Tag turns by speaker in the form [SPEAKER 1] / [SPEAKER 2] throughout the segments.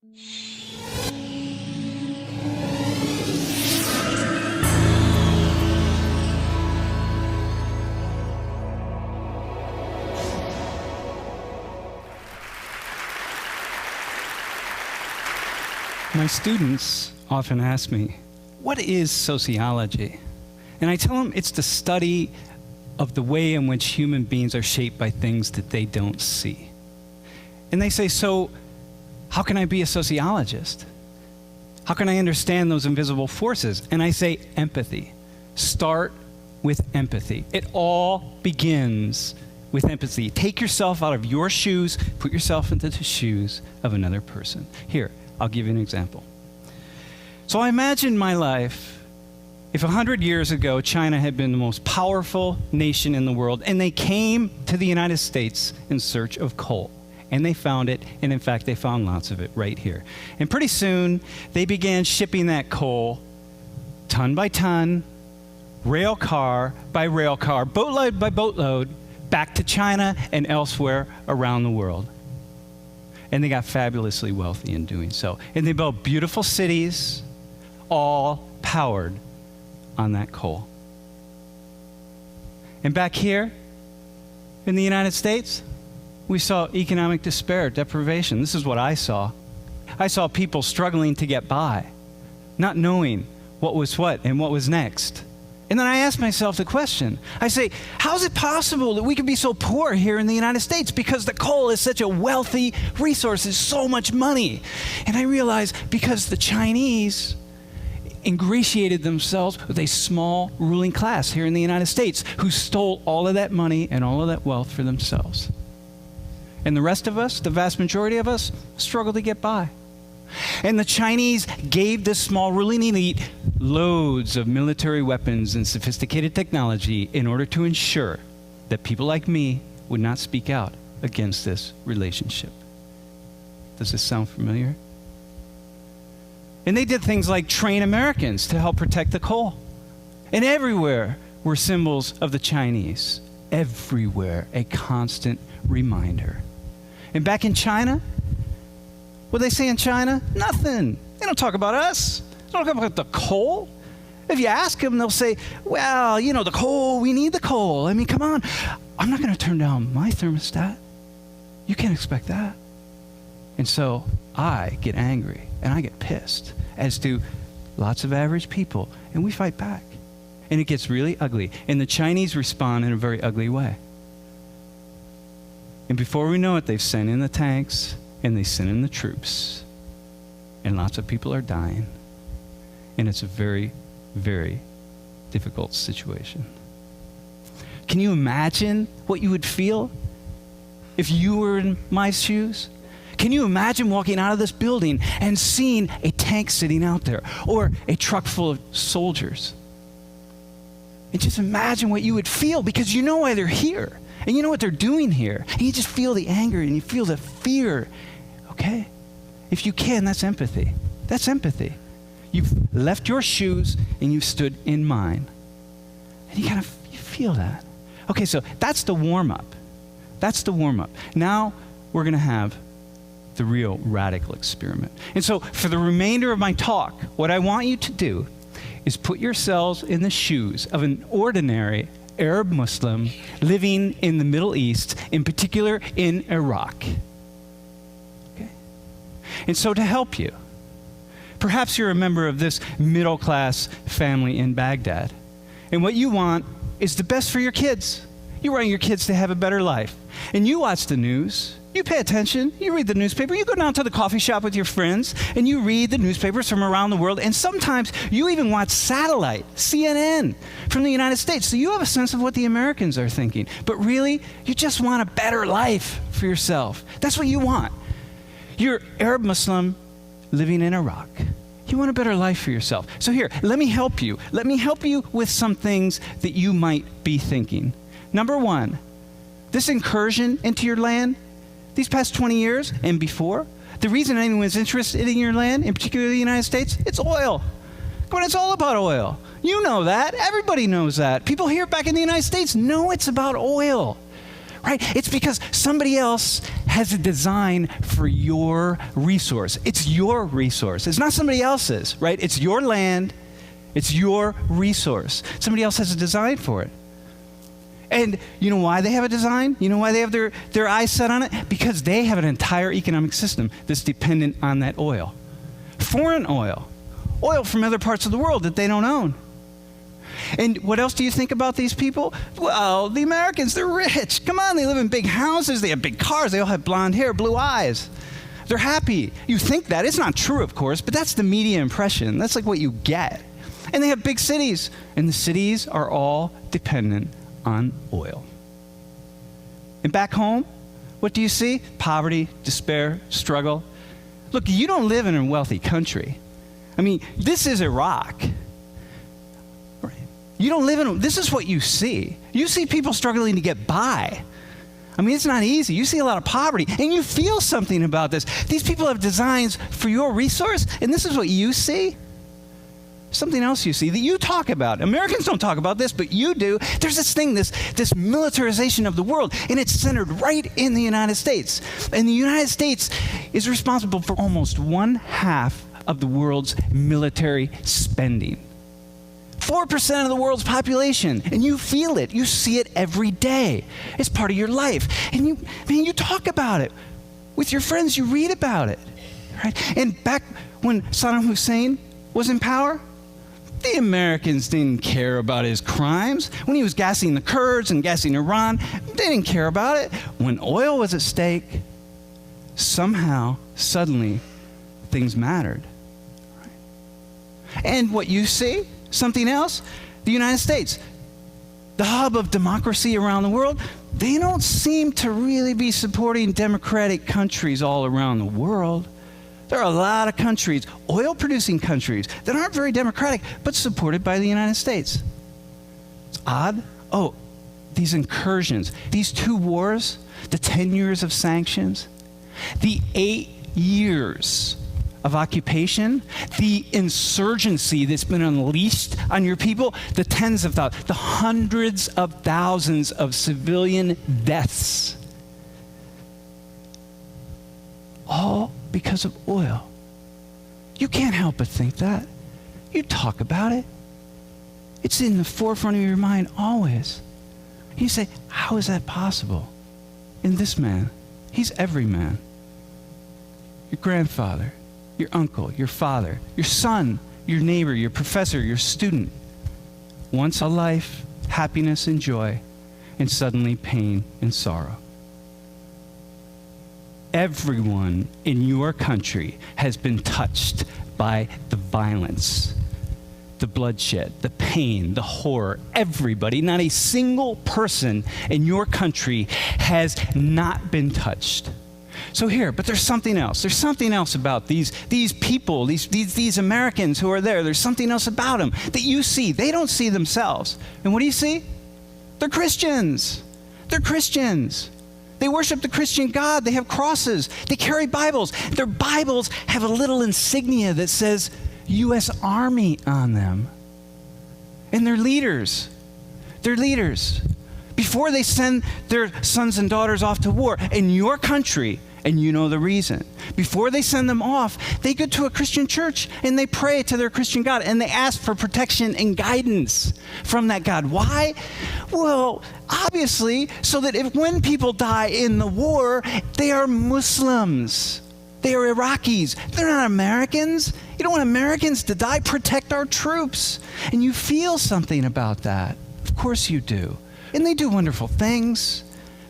[SPEAKER 1] My students often ask me, what is sociology? And I tell them it's the study of the way in which human beings are shaped by things that they don't see. And they say, so how can I be a sociologist? How can I understand those invisible forces? And I say, empathy. Start with empathy. It all begins with empathy. Take yourself out of your shoes, put yourself into the shoes of another person. Here, I'll give you an example. So I imagine my life if 100 years ago China had been the most powerful nation in the world and they came to the United States in search of coal. And they found it, and in fact they found lots of it right here. And pretty soon they began shipping that coal ton by ton, rail car by rail car, boatload by boatload, back to China and elsewhere around the world. And they got fabulously wealthy in doing so. And they built beautiful cities, all powered on that coal. And back here in the United States, we saw economic despair, deprivation. This is what I saw. I saw people struggling to get by, not knowing what was what and what was next. And then I asked myself the question. I say, how is it possible that we could be so poor here in the United States? Because the coal is such a wealthy resource, it's so much money. And I realized because the Chinese ingratiated themselves with a small ruling class here in the United States who stole all of that money and all of that wealth for themselves. And the rest of us, the vast majority of us, struggle to get by. And the Chinese gave this small ruling elite loads of military weapons and sophisticated technology in order to ensure that people like me would not speak out against this relationship. Does this sound familiar? And they did things like train Americans to help protect the coal. And everywhere were symbols of the Chinese. Everywhere, a constant reminder. And back in China, what do they say in China? Nothing. They don't talk about us. They don't talk about the coal. If you ask them, they'll say, well, you know, the coal, we need the coal. I mean, come on. I'm not going to turn down my thermostat. You can't expect that. And so I get angry and I get pissed, as do lots of average people, and we fight back. And it gets really ugly. And the Chinese respond in a very ugly way. And before we know it, they've sent in the tanks, and they send in the troops, and lots of people are dying, and it's a very, very difficult situation. Can you imagine what you would feel if you were in my shoes? Can you imagine walking out of this building and seeing a tank sitting out there, or a truck full of soldiers? And just imagine what you would feel, because you know why they're here, and you know what they're doing here, and you just feel the anger, and you feel the fear. Okay? If you can, that's empathy. That's empathy. You've left your shoes and you've stood in mine. And you feel that. Okay, so that's the warm-up. That's the warm-up. Now we're going to have the real radical experiment. And so for the remainder of my talk, what I want you to do is put yourselves in the shoes of an ordinary Arab Muslim living in the Middle East, in particular in Iraq. And so to help you, perhaps you're a member of this middle-class family in Baghdad, and what you want is the best for your kids. You want your kids to have a better life. And you watch the news, you pay attention, you read the newspaper, you go down to the coffee shop with your friends, and you read the newspapers from around the world, and sometimes you even watch satellite, CNN, from the United States, so you have a sense of what the Americans are thinking. But really, you just want a better life for yourself. That's what you want. You're Arab Muslim living in Iraq. You want a better life for yourself. So here, let me help you. Let me help you with some things that you might be thinking. Number one, this incursion into your land, these past 20 years and before, the reason anyone's interested in your land, in particular the United States, it's oil. Come on, it's all about oil. You know that. Everybody knows that. People here back in the United States know it's about oil. right? It's because somebody else has a design for your resource. It's your resource. It's not somebody else's, right? It's your land. It's your resource. Somebody else has a design for it. And you know why they have a design? You know why they have their eyes set on it? Because they have an entire economic system that's dependent on that oil. Foreign oil. Oil from other parts of the world that they don't own. And what else do you think about these people? Well, the Americans, they're rich. Come on, they live in big houses. They have big cars. They all have blonde hair, blue eyes. They're happy. You think that. It's not true, of course, but that's the media impression. That's like what you get. And they have big cities. And the cities are all dependent on oil. And back home, what do you see? Poverty, despair, struggle. Look, you don't live in a wealthy country. I mean, this is Iraq. You don't live in, this is what you see. You see people struggling to get by. I mean, it's not easy. You see a lot of poverty, and you feel something about this. These people have designs for your resource, and this is what you see. Something else you see that you talk about. Americans don't talk about this, but you do. There's this thing, this militarization of the world, and it's centered right in the United States. And the United States is responsible for almost 1/2 of the world's military spending. 4% of the world's population, and you feel it. You see it every day. It's part of your life. And you talk about it. With your friends, you read about it. Right? And back when Saddam Hussein was in power, the Americans didn't care about his crimes. When he was gassing the Kurds and gassing Iran, they didn't care about it. When oil was at stake, somehow, suddenly, things mattered. Right? And what you see, something else, the United States, the hub of democracy around the world, they don't seem to really be supporting democratic countries all around the world. There are a lot of countries, oil-producing countries, that aren't very democratic, but supported by the United States. It's odd. Oh, these incursions, these 2 wars, the 10 years of sanctions, the 8 years of occupation, the insurgency that's been unleashed on your people, the tens of thousands, the hundreds of thousands of civilian deaths, all because of oil. You can't help but think that. You talk about it. It's in the forefront of your mind always. You say, how is that possible? In this man, he's every man. Your grandfather, your uncle, your father, your son, your neighbor, your professor, your student. Once a life, happiness and joy, and suddenly pain and sorrow. Everyone in your country has been touched by the violence, the bloodshed, the pain, the horror. Everybody, not a single person in your country has not been touched. So here, but there's something else. There's something else about these people, these Americans who are there. There's something else about them that you see. They don't see themselves. And what do you see? They're Christians. They're Christians. They worship the Christian God. They have crosses. They carry Bibles. Their Bibles have a little insignia that says U.S. Army on them. And they're leaders. They're leaders. Before they send their sons and daughters off to war in your country, and you know the reason, before they send them off, they go to a Christian church and they pray to their Christian God and they ask for protection and guidance from that God. Why? Well, obviously, so that when people die in the war, they are Muslims. They are Iraqis. They're not Americans. You don't want Americans to die. Protect our troops. And you feel something about that. Of course you do. And they do wonderful things.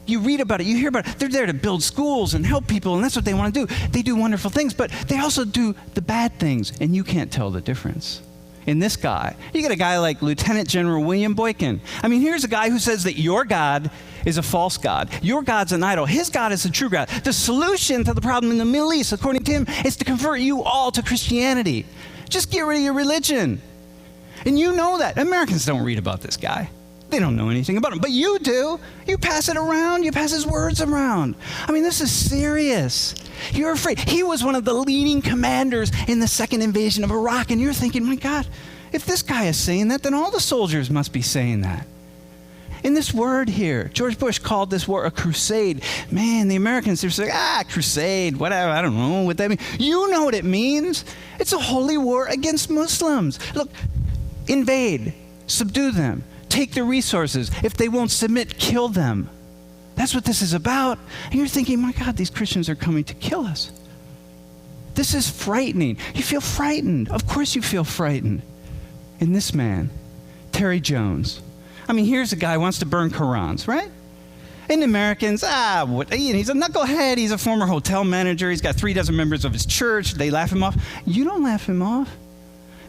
[SPEAKER 1] You read about it, you hear about it. They're there to build schools and help people, and that's what they want to do. They do wonderful things, but they also do the bad things, and you can't tell the difference. In this guy, you get a guy like Lieutenant General William Boykin. I mean, here's a guy who says that your God is a false God. Your God's an idol. His God is a true God. The solution to the problem in the Middle East, according to him, is to convert you all to Christianity. Just get rid of your religion. And you know that. Americans don't read about this guy. They don't know anything about him, but you do. You pass it around. You pass his words around. I mean, this is serious. You're afraid. He was one of the leading commanders in the second invasion of Iraq, and you're thinking, my God, if this guy is saying that, then all the soldiers must be saying that. In this word here, George Bush called this war a crusade. Man, the Americans, they're saying, crusade, whatever, I don't know what that means. You know what it means. It's a holy war against Muslims. Look, invade, subdue them, take their resources. If they won't submit, kill them. That's what this is about. And you're thinking, my God, these Christians are coming to kill us. This is frightening. You feel frightened. Of course you feel frightened. And this man, Terry Jones, I mean, here's a guy who wants to burn Qurans, right? And the Americans, he's a knucklehead. He's a former hotel manager. He's got 36 members of his church. They laugh him off. You don't laugh him off.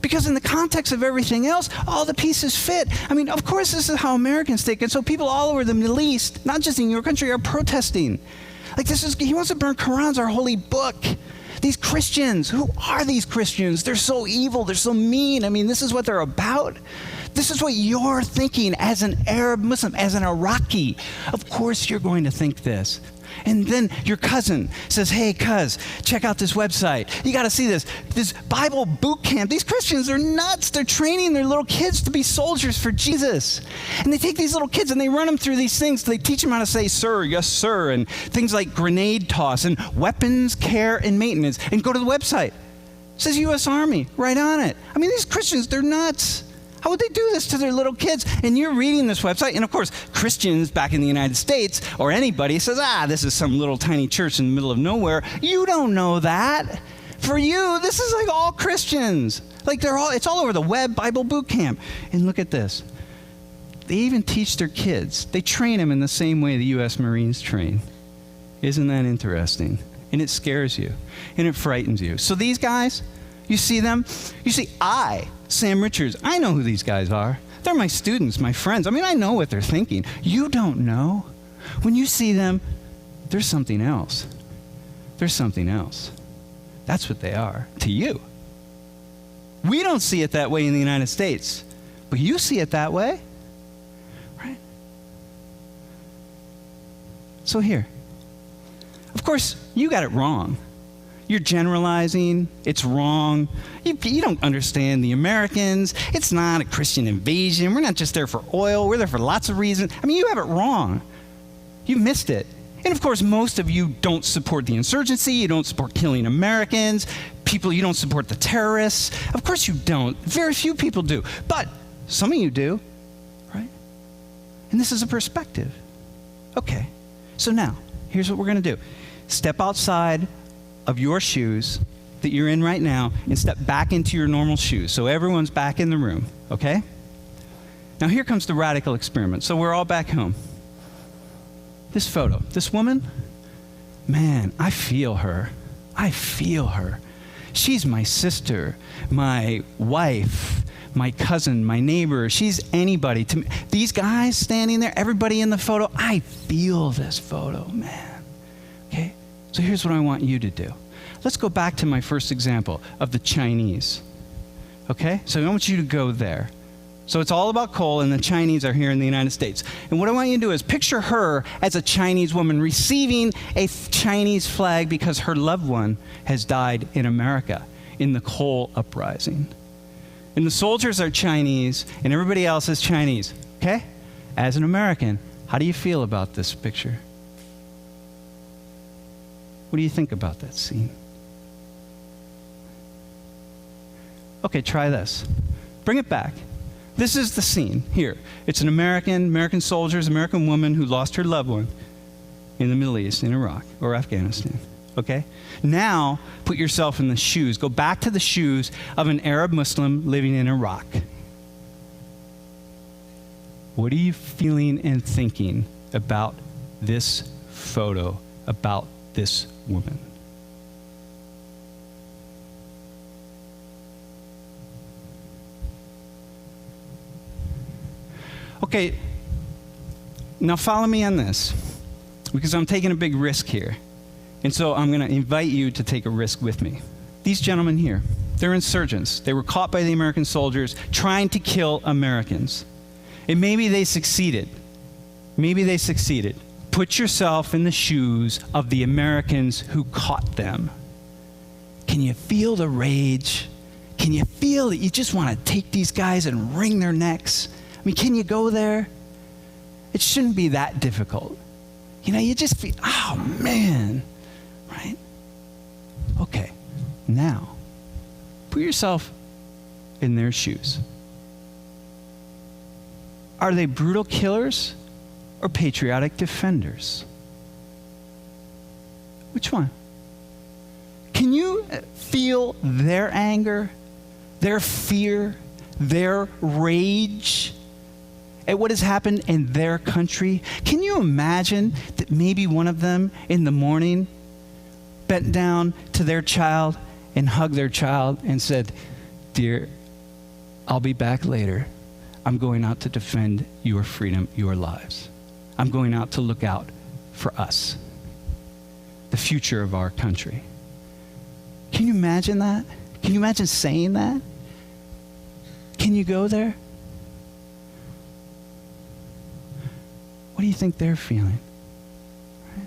[SPEAKER 1] Because in the context of everything else, all the pieces fit. I mean, of course, this is how Americans think. And so people all over the Middle East, not just in your country, are protesting. Like he wants to burn Qurans, our holy book. These Christians, who are these Christians? They're so evil. They're so mean. I mean, this is what they're about. This is what you're thinking as an Arab Muslim, as an Iraqi. Of course you're going to think this. And then your cousin says, hey, cuz, check out this website. You got to see this Bible boot camp. These Christians are nuts. They're training their little kids to be soldiers for Jesus. And they take these little kids and they run them through these things. They teach them how to say, sir, yes, sir, and things like grenade toss and weapons, care, and maintenance. And go to the website. It says U.S. Army right on it. I mean, these Christians, they're nuts. How would they do this to their little kids? And you're reading this website, and of course, Christians back in the United States, or anybody says, this is some little tiny church in the middle of nowhere. You don't know that. For you, this is like all Christians. Like it's all over the web, Bible boot camp. And look at this. They even teach their kids. They train them in the same way the U.S. Marines train. Isn't that interesting? And it scares you, and it frightens you. So these guys, you see them? You see, Sam Richards, I know who these guys are. They're my students, my friends. I mean, I know what they're thinking. You don't know. When you see them, there's something else. There's something else. That's what they are to you. We don't see it that way in the United States, but you see it that way, right? So here, of course, you got it wrong. You're generalizing. It's wrong. You don't understand the Americans. It's not a Christian invasion. We're not just there for oil. We're there for lots of reasons. I mean, you have it wrong. You missed it. And of course, most of you don't support the insurgency. You don't support killing Americans. You don't support the terrorists. Of course you don't. Very few people do. But some of you do, right? And this is a perspective. Okay. So now, here's what we're going to do. Step outside of your shoes that you're in right now and step back into your normal shoes. So everyone's back in the room, okay? Now here comes the radical experiment. So we're all back home. This photo, this woman, man, I feel her. I feel her. She's my sister, my wife, my cousin, my neighbor. She's anybody to me. These guys standing there, everybody in the photo, I feel this photo, man. Okay? So here's what I want you to do. Let's go back to my first example of the Chinese. Okay? So I want you to go there. So it's all about coal, and the Chinese are here in the United States. And what I want you to do is picture her as a Chinese woman receiving a Chinese flag because her loved one has died in America in the coal uprising. And the soldiers are Chinese, and everybody else is Chinese. Okay? As an American, how do you feel about this picture? What do you think about that scene? Okay, try this. Bring it back. This is the scene here. It's an American soldiers, American woman who lost her loved one in the Middle East, in Iraq or Afghanistan. Okay? Now, put yourself in the shoes. Go back to the shoes of an Arab Muslim living in Iraq. What are you feeling and thinking about this photo, about this woman? Okay, now follow me on this, because I'm taking a big risk here. And so I'm going to invite you to take a risk with me. These gentlemen here, they're insurgents. They were caught by the American soldiers trying to kill Americans. And maybe they succeeded. Maybe they succeeded. Put yourself in the shoes of the Americans who caught them. Can you feel the rage? Can you feel that you just want to take these guys and wring their necks? I mean, can you go there? It shouldn't be that difficult. You just feel, oh man, right? Okay, now, put yourself in their shoes. Are they brutal killers or patriotic defenders? Which one? Can you feel their anger, their fear, their rage at what has happened in their country? Can you imagine that maybe one of them in the morning bent down to their child and hugged their child and said, "Dear, I'll be back later. I'm going out to defend your freedom, your lives. I'm going out to look out for us, the future of our country." Can you imagine that? Can you imagine saying that? Can you go there? What do you think they're feeling? Right?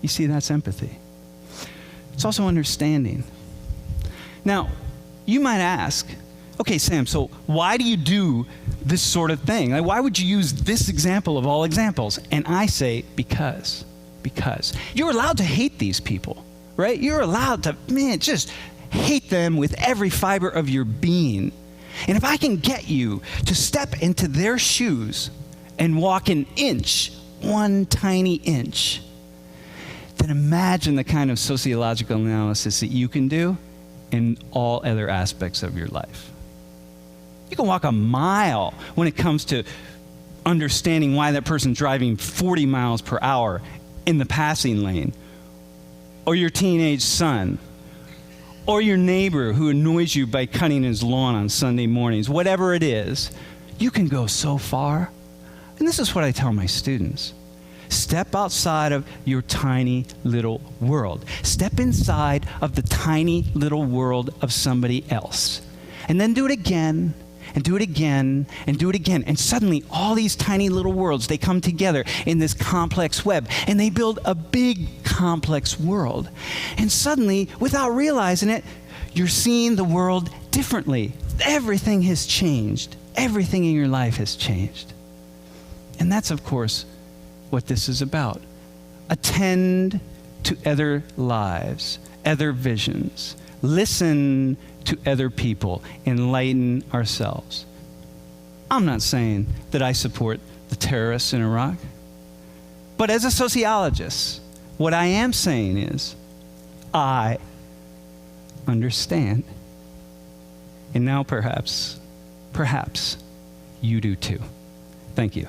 [SPEAKER 1] You see, that's empathy. It's also understanding. Now, you might ask, okay, Sam, so why do you do this sort of thing? Like, why would you use this example of all examples? And I say, because. You're allowed to hate these people, right? You're allowed to, just hate them with every fiber of your being. And if I can get you to step into their shoes and walk an inch, one tiny inch, then imagine the kind of sociological analysis that you can do in all other aspects of your life. You can walk a mile when it comes to understanding why that person's driving 40 miles per hour in the passing lane, or your teenage son, or your neighbor who annoys you by cutting his lawn on Sunday mornings. Whatever it is, you can go so far. And this is what I tell my students. Step outside of your tiny little world. Step inside of the tiny little world of somebody else. And then do it again, and do it again, and do it again. And suddenly, all these tiny little worlds, they come together in this complex web, and they build a big, complex world. And suddenly, without realizing it, you're seeing the world differently. Everything has changed. Everything in your life has changed. And that's, of course, what this is about. Attend to other lives, other visions. Listen to other people, enlighten ourselves. I'm not saying that I support the terrorists in Iraq, but as a sociologist, what I am saying is I understand. And now perhaps you do too. Thank you.